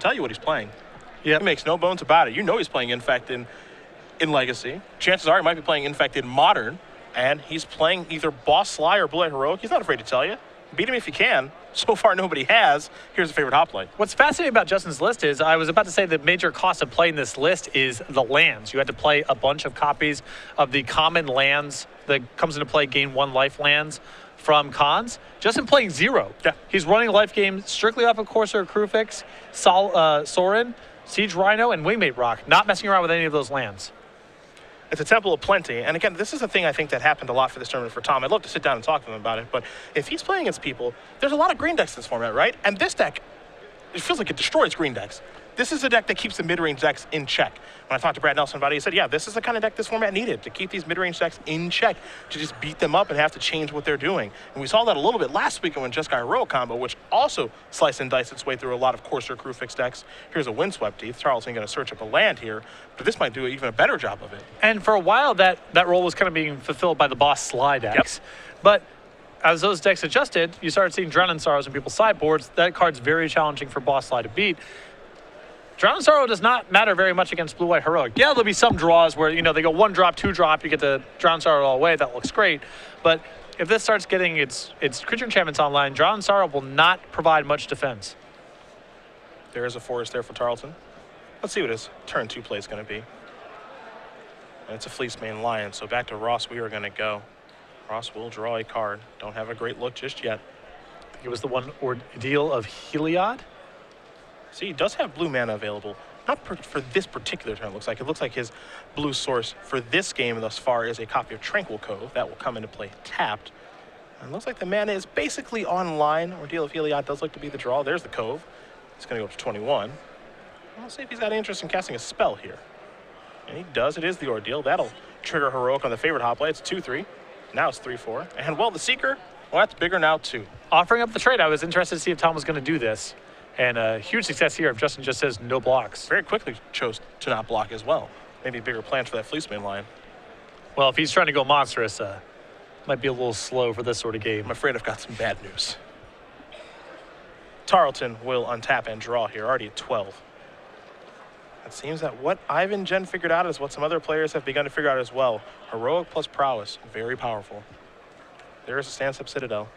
tell you what he's playing. Yep. He makes no bones about it. You know he's playing Infect in Legacy. Chances are he might be playing Infect in Modern, and he's playing either Boss Sly or Blue Eye Heroic. He's not afraid to tell you. Beat him if you can. So far, nobody has. Here's a favorite hoplite. What's fascinating about Justin's list is I was about to say the major cost of playing this list is the lands. You had to play a bunch of copies of the common lands that comes into play, gain 1 life lands from cons. Justin playing 0. Yeah. He's running life games strictly off of Corsair Crewfix, Sorin, Siege Rhino, and Wingmate Rock, not messing around with any of those lands. It's a Temple of Plenty. And again, this is a thing I think that happened a lot for this tournament for Tom. I'd love to sit down and talk to him about it. But if he's playing against people, there's a lot of green decks in this format, right? And this deck, it feels like it destroys green decks. This is a deck that keeps the mid-range decks in check. When I talked to Brad Nelson about it, he said, yeah, this is the kind of deck this format needed to keep these mid-range decks in check, to just beat them up and have to change what they're doing. And we saw that a little bit last week when Jeskai Heroic combo, which also sliced and diced its way through a lot of Corsair Crewfix decks. Here's a Windswept Teeth. Tarlton going to search up a land here, but this might do even a better job of it. And for a while, that role was kind of being fulfilled by the Boss Sly decks. Yep. But as those decks adjusted, you started seeing Drowning Sorrows in people's sideboards. That card's very challenging for Boss Sly to beat. Drowning Sorrow does not matter very much against Blue White Heroic. Yeah, there'll be some draws where, you know, they go 1 drop, 2 drop, you get the Drowning Sorrow all the way. That looks great. But if this starts getting its creature enchantments online, Drowning Sorrow will not provide much defense. There is a forest there for Tarlton. Let's see what his turn 2 play is going to be. And it's a Fleecemane Lion, so back to Ross we are going to go. Ross will draw a card. Don't have a great look just yet. I think it was the one Ordeal of Heliod. See, he does have blue mana available. Not for this particular turn, it looks like his blue source for this game thus far is a copy of Tranquil Cove. That will come into play tapped. And it looks like the mana is basically online. Ordeal of Heliod does look to be the draw. There's the Cove. It's going to go up to 21. We'll see if he's got interest in casting a spell here. And he does. It is the Ordeal. That'll trigger Heroic on the favorite hoplite. It's 2-3. Now it's 3-4. And, well, the Seeker, well, that's bigger now, too. Offering up the trade, I was interested to see if Tom was going to do this. And a huge success here if Justin just says no blocks. Very quickly chose to not block as well. Maybe bigger plans for that Fleecemane line. Well, if he's trying to go monstrous, might be a little slow for this sort of game. I'm afraid I've got some bad news. Tarlton will untap and draw here, already at 12. It seems that what Ivan Jen figured out is what some other players have begun to figure out as well. Heroic plus prowess, very powerful. There is a Stand-Up Citadel.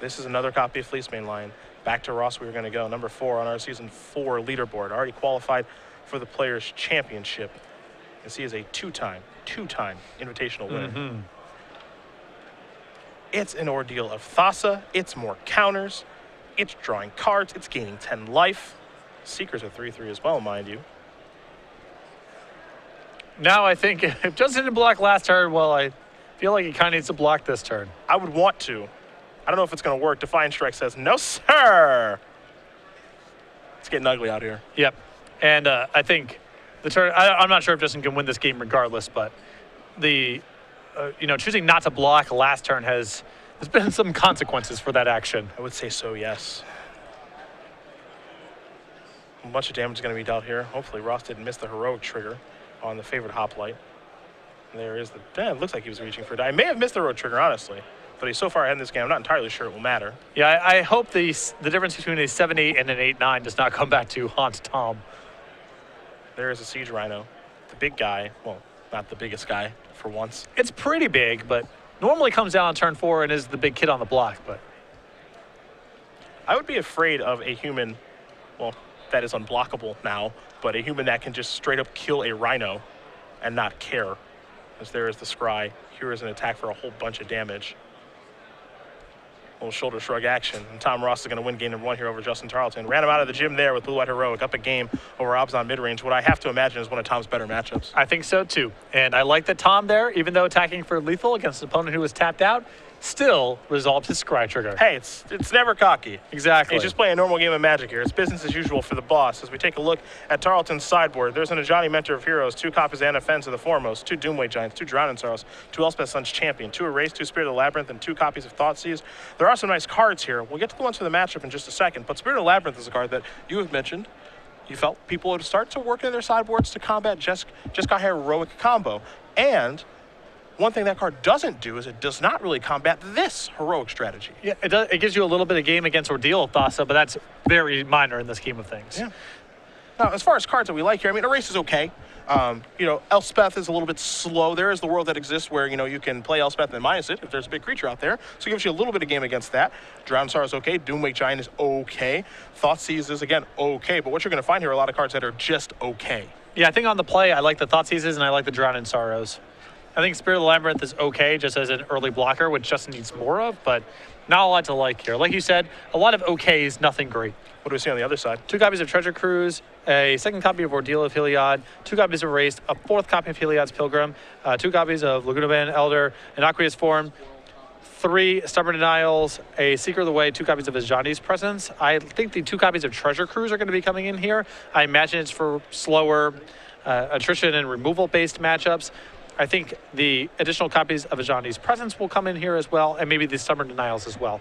This is another copy of Fleecemane Lion. Back to Ross we were going to go. Number 4 on our Season 4 leaderboard. Already qualified for the Players' Championship. As he is a two-time invitational winner. Mm-hmm. It's an ordeal of Thassa. It's more counters. It's drawing cards. It's gaining 10 life. Seekers are 3-3 as well, mind you. Now I think if Justin didn't block last turn, well, I feel like he kind of needs to block this turn. I would want to. I don't know if it's going to work. Defiant Strike says, no, sir. It's getting ugly out here. Yep. And I think the turn, I'm not sure if Justin can win this game regardless, but the, choosing not to block last turn there's been some consequences for that action. I would say so, yes. A bunch of damage is going to be dealt here. Hopefully Ross didn't miss the Heroic trigger on the favorite hoplite. There is the, it looks like he was reaching for a die. I may have missed the Heroic trigger, honestly. But he's so far ahead in this game, I'm not entirely sure it will matter. Yeah, I hope the difference between a 7-8 and an 8-9 does not come back to haunt Tom. There is a Siege Rhino. The big guy, well, not the biggest guy for once. It's pretty big, but normally comes down on turn 4 and is the big kid on the block. But I would be afraid of a human, well, that is unblockable now, but a human that can just straight up kill a Rhino and not care. As there is the Scry. Here is an attack for a whole bunch of damage. Little shoulder shrug action. And Tom Ross is going to win game number 1 here over Justin Tarlton. Ran him out of the gym there with Blue White Heroic. Up a game over Obzon midrange. What I have to imagine is one of Tom's better matchups. I think so too. And I like that Tom there, even though attacking for lethal against an opponent who was tapped out, still resolved his Scry trigger. Hey, it's never cocky. Exactly. He's just playing a normal game of Magic here. It's business as usual for the boss. As we take a look at Tarleton's sideboard, there's an Ajani Mentor of Heroes, 2 copies of Anna Fens of the Foremost, 2 Doomway Giants, 2 Drowning Sorrows, 2 Elspeth Sun's Champion, 2 Erase, 2 Spirit of the Labyrinth, and 2 copies of Thoughtseize. There are some nice cards here. We'll get to the ones for the matchup in just a second, but Spirit of the Labyrinth is a card that you have mentioned. You felt people would start to work in their sideboards to combat Jeskai Heroic combo. And One thing that card doesn't do is it does not really combat this heroic strategy. Yeah, it gives you a little bit of game against Ordeal of Thassa, but that's very minor in the scheme of things. Yeah. Now, as far as cards that we like here, I mean, Erase is okay. Elspeth is a little bit slow. There is the world that exists where, you can play Elspeth and minus it if there's a big creature out there. So it gives you a little bit of game against that. Drowned Sorrow is okay. Doomwake Giant is okay. Thoughtseize is, again, okay. But what you're going to find here are a lot of cards that are just okay. Yeah, I think on the play, I like the Thoughtseizes and I like the Drowned Sorrows. I think Spirit of the Labyrinth is okay just as an early blocker, which Justin needs more of, but not a lot to like here. Like you said, a lot of okays, nothing great. What do we see on the other side? 2 copies of Treasure Cruise, a second copy of Ordeal of Heliod, 2 copies of Erased, a 4th copy of Heliod's Pilgrim, 2 copies of Laguna Band Elder, an Aqueous Form, 3 Stubborn Denials, a Seeker of the Way, 2 copies of Ajani's Presence. I think the 2 copies of Treasure Cruise are going to be coming in here. I imagine it's for slower attrition and removal-based matchups. I think the additional copies of Ajani's Presence will come in here as well, and maybe the Stubborn Denials as well.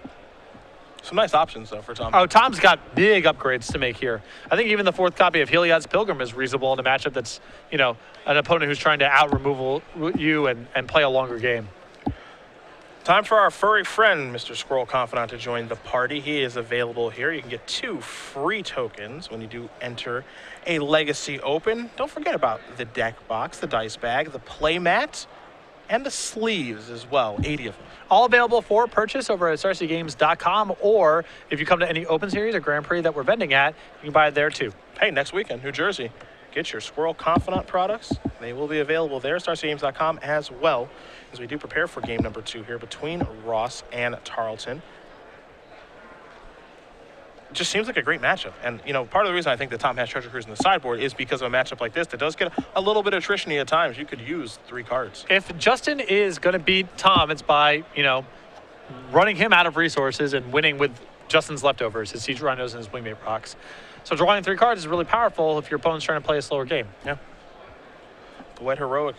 Some nice options, though, for Tom. Oh, Tom's got big upgrades to make here. I think even the 4th copy of Heliod's Pilgrim is reasonable in a matchup that's, an opponent who's trying to out-removal you and play a longer game. Time for our furry friend, Mr. Squirrel Confidant, to join the party. He is available here. You can get 2 free tokens when you do enter a Legacy Open. Don't forget about the deck box, the dice bag, the play mat, and the sleeves as well, 80 of them. All available for purchase over at StarCGames.com, or if you come to any Open Series or Grand Prix that we're vending at, you can buy it there too. Hey, next weekend, New Jersey, get your Squirrel Confidant products. They will be available there, StarCGames.com as well, as we do prepare for game number 2 here between Ross and Tarlton. It just seems like a great matchup. And, part of the reason I think that Tom has Treasure Cruise in the sideboard is because of a matchup like this that does get a little bit attrition-y at times. You could use 3 cards. If Justin is going to beat Tom, it's by, running him out of resources and winning with Justin's leftovers, his Siege Rhinos and his Wingmate Rocks. So drawing 3 cards is really powerful if your opponent's trying to play a slower game. Yeah. The Wet Heroic.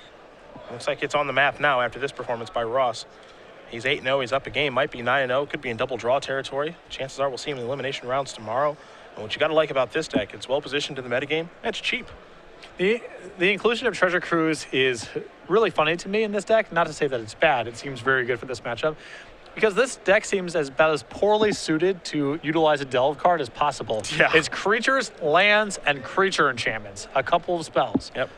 Looks like it's on the map now after this performance by Ross. He's 8-0. He's up a game. Might be 9-0. Could be in double draw territory. Chances are we'll see him in the elimination rounds tomorrow. And what you got to like about this deck, it's well positioned in the metagame, and it's cheap. The inclusion of Treasure Cruise is really funny to me in this deck. Not to say that it's bad. It seems very good for this matchup. Because this deck seems about as poorly suited to utilize a Delve card as possible. Yeah. It's creatures, lands, and creature enchantments. A couple of spells. Yep.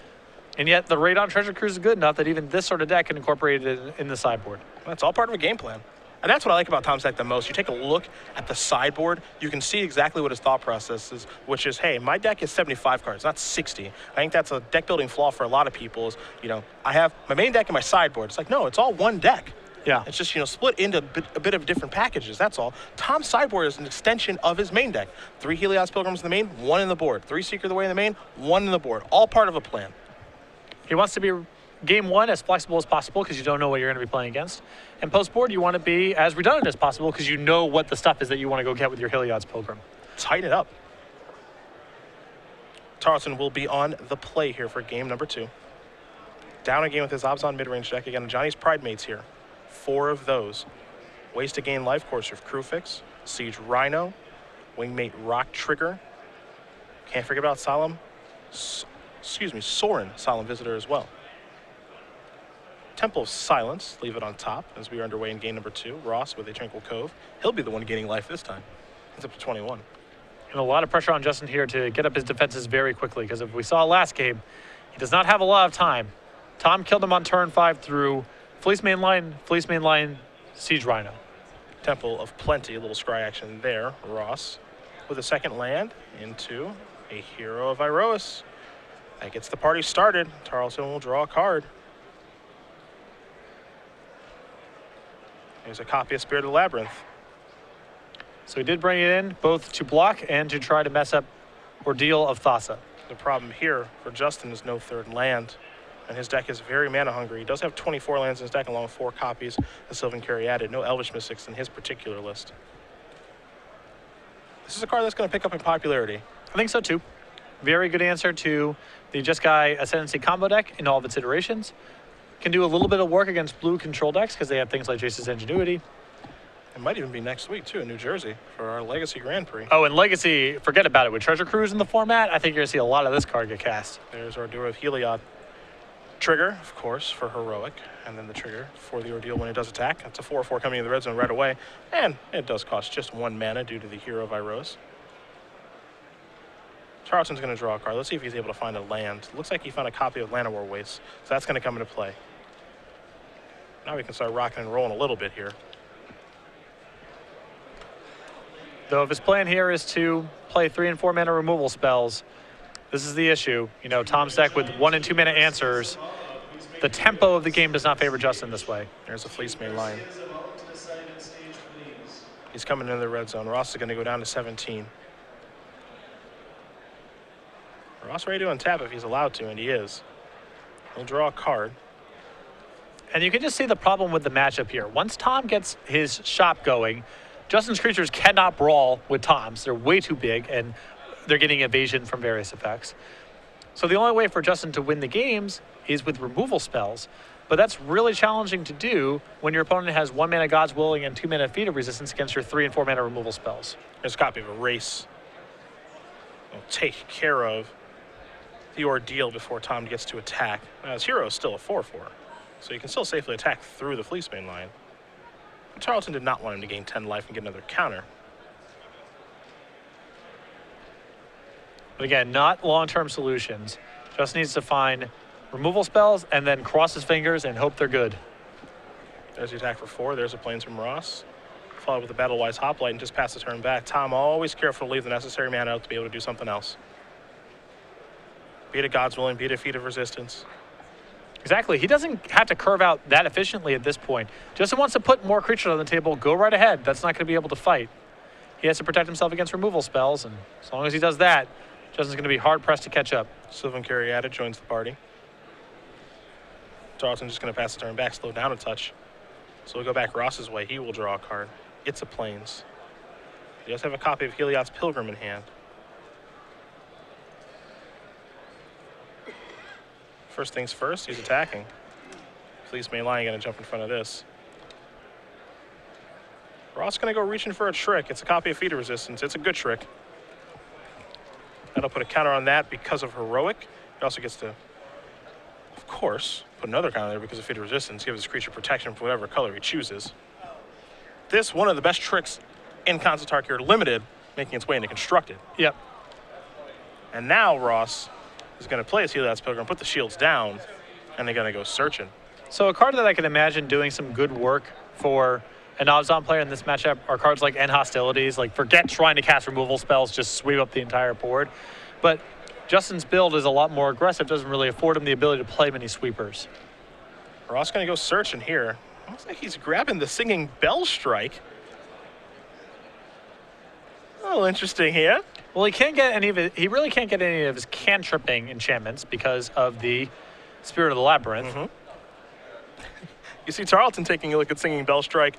And yet the rate on Treasure Cruise is good enough that even this sort of deck can incorporate it in the sideboard. That's all part of a game plan. And that's what I like about Tom's deck the most. You take a look at the sideboard, you can see exactly what his thought process is, which is, hey, my deck is 75 cards, not 60. I think that's a deck building flaw for a lot of people is, I have my main deck and my sideboard. It's like, no, it's all one deck. Yeah. It's just, split into a bit of different packages, that's all. Tom's sideboard is an extension of his main deck. 3 Helios Pilgrims in the main, 1 in the board. 3 Seeker of the Way in the main, 1 in the board. All part of a plan. He wants to be game 1 as flexible as possible because you don't know what you're going to be playing against. And post-board, you want to be as redundant as possible because you know what the stuff is that you want to go get with your Heliod's Pilgrim. Tighten it up. Tarlton will be on the play here for game number 2. Down again with his Abzan mid-range deck. Again, Johnny's Pride Mates here. 4 of those. Ways to gain life, course of Crewfix, Siege Rhino, Wingmate Rock Trigger. Can't forget about Soren Solemn Visitor as well. Temple of Silence, leave it on top as we are underway in game number 2. Ross with a Tranquil Cove. He'll be the one gaining life this time. He's up to 21. And a lot of pressure on Justin here to get up his defenses very quickly because if we saw last game, he does not have a lot of time. Tom killed him on turn 5 through Fleece Mainline, Siege Rhino. Temple of Plenty, a little scry action there. Ross with a second land into a Hero of Iroas. That gets the party started. Tarlton will draw a card. There's a copy of Spirit of the Labyrinth. So he did bring it in both to block and to try to mess up Ordeal of Thassa. The problem here for Justin is no 3rd land, and his deck is very mana hungry. He does have 24 lands in his deck along with 4 copies of Sylvan Caryatid. No Elvish Mystics in his particular list. This is a card that's going to pick up in popularity. I think so too. Very good answer to the Jeskai Ascendancy combo deck in all of its iterations. Can do a little bit of work against blue control decks because they have things like Jace's Ingenuity. It might even be next week, too, in New Jersey for our Legacy Grand Prix. Oh, and Legacy, forget about it. With Treasure Cruise in the format, I think you're going to see a lot of this card get cast. There's our Duo of Heliod. Trigger, of course, for heroic, and then the trigger for the ordeal when it does attack. That's a 4/4 coming in the red zone right away, and it does cost just 1 mana due to the hero Virose. Tarlton's going to draw a card. Let's see if he's able to find a land. Looks like he found a copy of Llanowar Waste, so that's going to come into play. Now we can start rocking and rolling a little bit here. Though if his plan here is to play 3 and 4 mana removal spells, this is the issue. You know, Tom's deck with 1 and 2 mana answers, the tempo of the game does not favor Justin this way. There's a Fleecemane line. He's coming into the red zone. Ross is going to go down to 17. Ross ready to untap if he's allowed to, and he is. He'll draw a card. And you can just see the problem with the matchup here. Once Tom gets his shop going, Justin's creatures cannot brawl with Tom's. They're way too big, and they're getting evasion from various effects. So the only way for Justin to win the games is with removal spells. But that's really challenging to do when your opponent has 1 mana God's Willing and 2 mana Feet of Resistance against your 3 and 4 mana removal spells. There's a copy of Erase. We'll take care of the ordeal before Tom gets to attack. Now his hero is still a 4/4, so you can still safely attack through the Fleecemane line. But Tarlton did not want him to gain 10 life and get another counter. But again, not long-term solutions. Just needs to find removal spells and then cross his fingers and hope they're good. There's the attack for 4. There's a Plains from Ross. Followed with a Battle-Wise Hoplite and just pass the turn back. Tom always careful to leave the necessary mana out to be able to do something else. Be it a God's Willing, be it a Feat of Resistance. Exactly. He doesn't have to curve out that efficiently at this point. Justin wants to put more creatures on the table. Go right ahead. That's not going to be able to fight. He has to protect himself against removal spells, and as long as he does that, Justin's going to be hard-pressed to catch up. Sylvan Caryatid joins the party. Tarlton's just going to pass the turn back, slow down a touch. So we'll go back Ross's way. He will draw a card. It's a Plains. He does have a copy of Heliod's Pilgrim in hand. First things first, he's attacking. Fleecemane Lion going to jump in front of this. Ross going to go reaching for a trick. It's a copy of Feat of Resistance. It's a good trick. That'll put a counter on that because of heroic. He also gets to, of course, put another counter there because of Feat of Resistance. Gives his creature protection for whatever color he chooses. This, one of the best tricks in Khans of Tarkir Limited, making its way into Constructed. Yep. And now Ross is going to play his Heliod's Pilgrim, put the shields down, and they're going to go searching. So a card that I can imagine doing some good work for an odds-on player in this matchup are cards like End Hostilities, like forget trying to cast removal spells, just sweep up the entire board. But Justin's build is a lot more aggressive, doesn't really afford him the ability to play many sweepers. Ross going to go searching here. Looks like he's grabbing the Singing Bell Strike. A little interesting here. Well, he can't get any of it. He really can't get any of his cantripping enchantments because of the Spirit of the Labyrinth. Mm-hmm. You see Tarlton taking a look at Singing Bell Strike.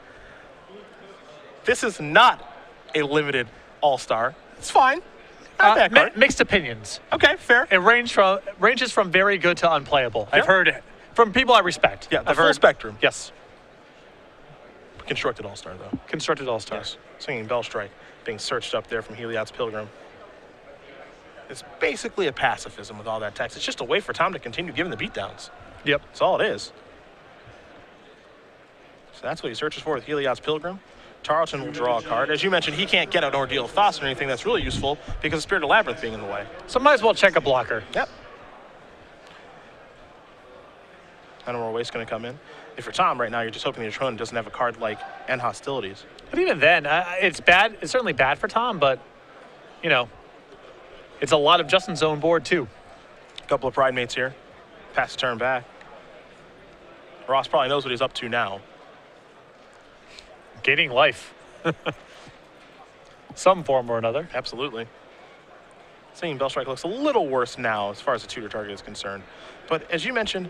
This is not a limited all-star. It's fine. Not a bad card. Mixed opinions. Okay, fair. It ranges from very good to unplayable. Yep. I've heard it from people I respect. Yeah, the I've full heard, spectrum. Yes. Constructed all-star, though. Constructed all-star. Yes. Singing Bell Strike being searched up there from Heliod's Pilgrim. It's basically a pacifism with all that text. It's just a way for Tom to continue giving the beatdowns. Yep. That's all it is. So that's what he searches for with Heliod's Pilgrim. Tarlton will draw a card. As you mentioned, he can't get an Ordeal of Thoughts or anything that's really useful because of Spirit of Labyrinth being in the way. So might as well check a blocker. Yep. Llanowar Waste going to come in. If you're Tom right now, you're just hoping your opponent doesn't have a card like End Hostilities. But even then, it's bad. It's certainly bad for Tom, but, you know, it's a lot of Justin's own board, too. A couple of Pride Mates here. Pass the turn back. Ross probably knows what he's up to now. Gaining life. Some form or another. Absolutely. Singing Bell Strike looks a little worse now as far as the tutor target is concerned. But as you mentioned,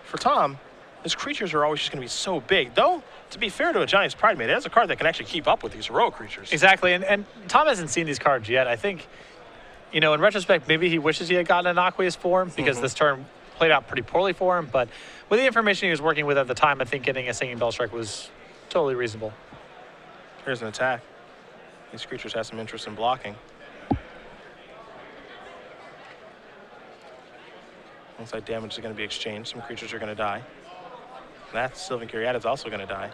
for Tom, his creatures are always just going to be so big. Though, to be fair to a Giant's Pride Mate, it has a card that can actually keep up with these heroic creatures. Exactly, and Tom hasn't seen these cards yet. I think, you know, in retrospect, maybe he wishes he had gotten an Aqueous form because this turn played out pretty poorly for him. But with the information he was working with at the time, I think getting a Singing Bell Strike was totally reasonable. Here's an attack. These creatures have some interest in blocking. Looks like damage is going to be exchanged. Some creatures are going to die. That Sylvan Kyriad is also going to die.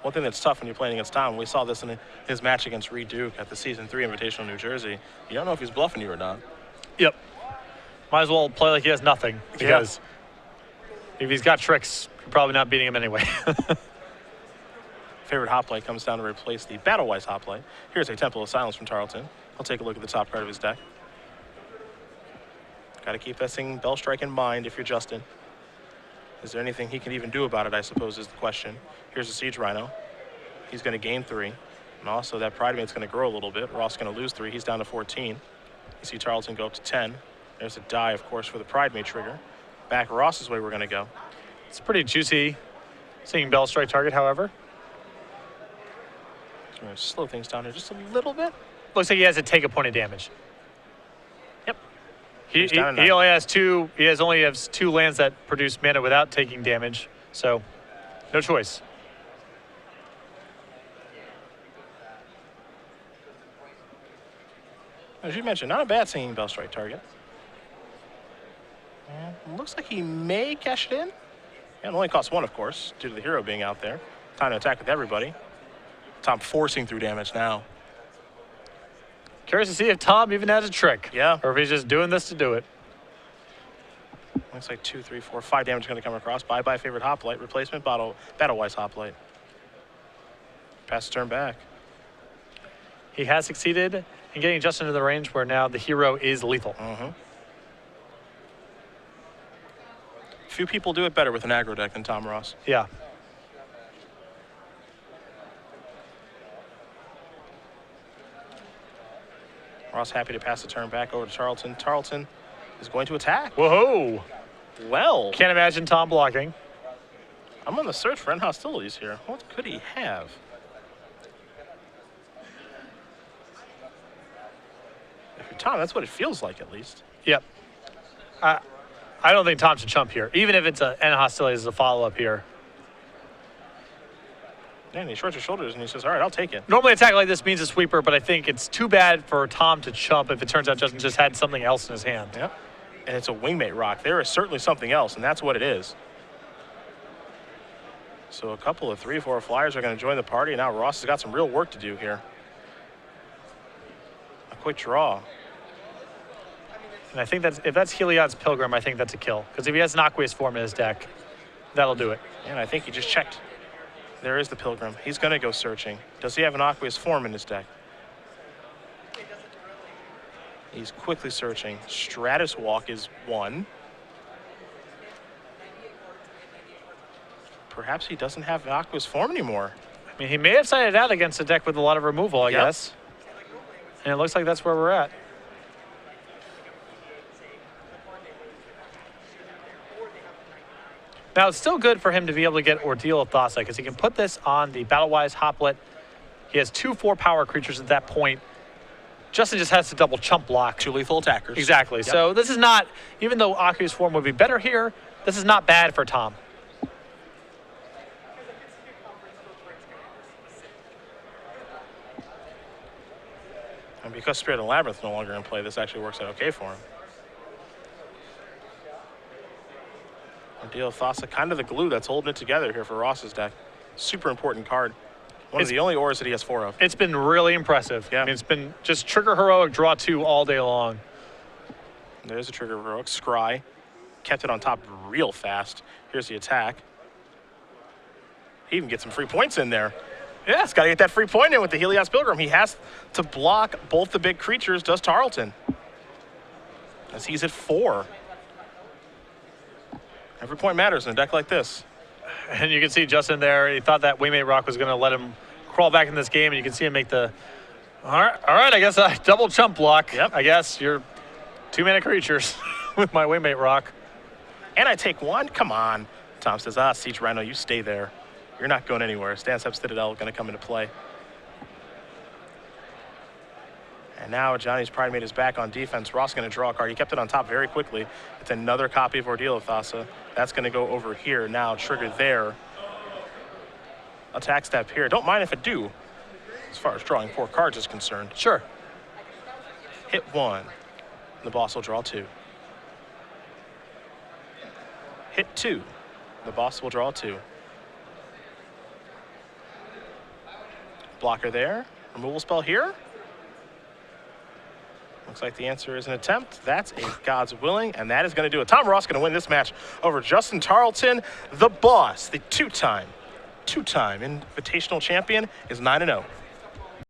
One thing that's tough when you're playing against Tom, we saw this in his match against Reed Duke at the Season 3 Invitational New Jersey. You don't know if he's bluffing you or not. Yep. Might as well play like he has nothing, because if he's got tricks, you're probably not beating him anyway. Favorite Hoplite comes down to replace the Battle-Wise Hoplite. Here's a Temple of Silence from Tarlton. I'll take a look at the top card of his deck. Got to keep that Singing Bell Strike in mind if you're Justin. Is there anything he can even do about it, I suppose, is the question. Here's a Siege Rhino. He's going to gain 3. And also that Pride Mate's going to grow a little bit. Ross going to lose 3. He's down to 14. You see Tarlton go up to 10. There's a die, of course, for the Pride Mate trigger. Back Ross's way we're going to go. It's a pretty juicy Singing Bell Strike target, however. I'm going to slow things down here just a little bit. Looks like he has to take a point of damage. Yep. He only has two. He only has 2 lands that produce mana without taking damage, so no choice. As you mentioned, not a bad Singing Bell Strike target. And looks like he may cash it in. And it only costs 1, of course, due to the hero being out there. Time to attack with everybody. Tom forcing through damage now. Curious to see if Tom even has a trick. Yeah. Or if he's just doing this to do it. Looks like 2, 3, 4, 5 damage going to come across. Bye-bye favorite Hoplite. Replacement Battle-Wise Hoplite. Pass the turn back. He has succeeded in getting just into the range where now the hero is lethal. Few people do it better with an aggro deck than Tom Ross. Yeah. Ross happy to pass the turn back over to Tarlton. Tarlton is going to attack. Whoa. Well. Can't imagine Tom blocking. I'm on the search for end hostilities here. What could he have? If you're Tom, that's what it feels like at least. Yep. I don't think Tom should chump here, even if it's an end hostilities as a follow-up here. And he shrugs his shoulders and he says, all right, I'll take it. Normally, attack like this means a sweeper, but I think it's too bad for Tom to chump if it turns out Justin just had something else in his hand. Yep. And it's a Wingmate Rock. There is certainly something else, and that's what it is. So a couple of 3, 4 flyers are going to join the party, and now Ross has got some real work to do here. A quick draw. And I think if that's Heliod's Pilgrim, I think that's a kill. Because if he has an Aqueous form in his deck, that'll do it. And I think he just checked. There is the Pilgrim. He's going to go searching. Does he have an Aqueous form in his deck? He's quickly searching. Stratus Walk is 1. Perhaps he doesn't have an Aqueous form anymore. I mean, he may have sided out against a deck with a lot of removal, I guess. And it looks like that's where we're at. Now, it's still good for him to be able to get Ordeal of Thassa because he can put this on the Battle-Wise Hoplet. He has 2 4-power creatures at that point. Justin just has to double chump block. 2 lethal attackers. Exactly. Yep. So this is not, even though Aqueous form would be better here, this is not bad for Tom. And because Spirit of the Labyrinth is no longer in play, this actually works out okay for him. Ordeal of Thassa, kind of the glue that's holding it together here for Ross's deck. Super important card. One of the only ores that he has 4 of. It's been really impressive. Yeah. I mean, it's been just trigger heroic, draw 2 all day long. There's a trigger heroic. Scry. Kept it on top real fast. Here's the attack. He even gets some free points in there. Yeah, he's got to get that free point in with the Helios Pilgrim. He has to block both the big creatures, does Tarlton. As he's at 4. Every point matters in a deck like this. And you can see Justin there. He thought that Wingmate Rock was going to let him crawl back in this game, and you can see him make the, all right, I guess I double chump block. Yep. I guess you're 2-mana creatures with my Wingmate Rock. And I take 1? Come on. Tom says, Siege Rhino, you stay there. You're not going anywhere. Stand-Step Citadel going to come into play. And now Johnny's Pride Mate is back on defense. Ross going to draw a card. He kept it on top very quickly. It's another copy of Ordeal of Thassa. That's going to go over here now. Trigger there. Attack step here. Don't mind if it do, as far as drawing 4 cards is concerned. Sure. Hit 1. The boss will draw 2. hit 2. The boss will draw 2. Blocker there. Removal spell here. Looks like the answer is an attempt. That's a God's willing, and that is going to do it. Tom Ross going to win this match over Justin Tarlton. The boss, the two-time Invitational champion, is 9-0.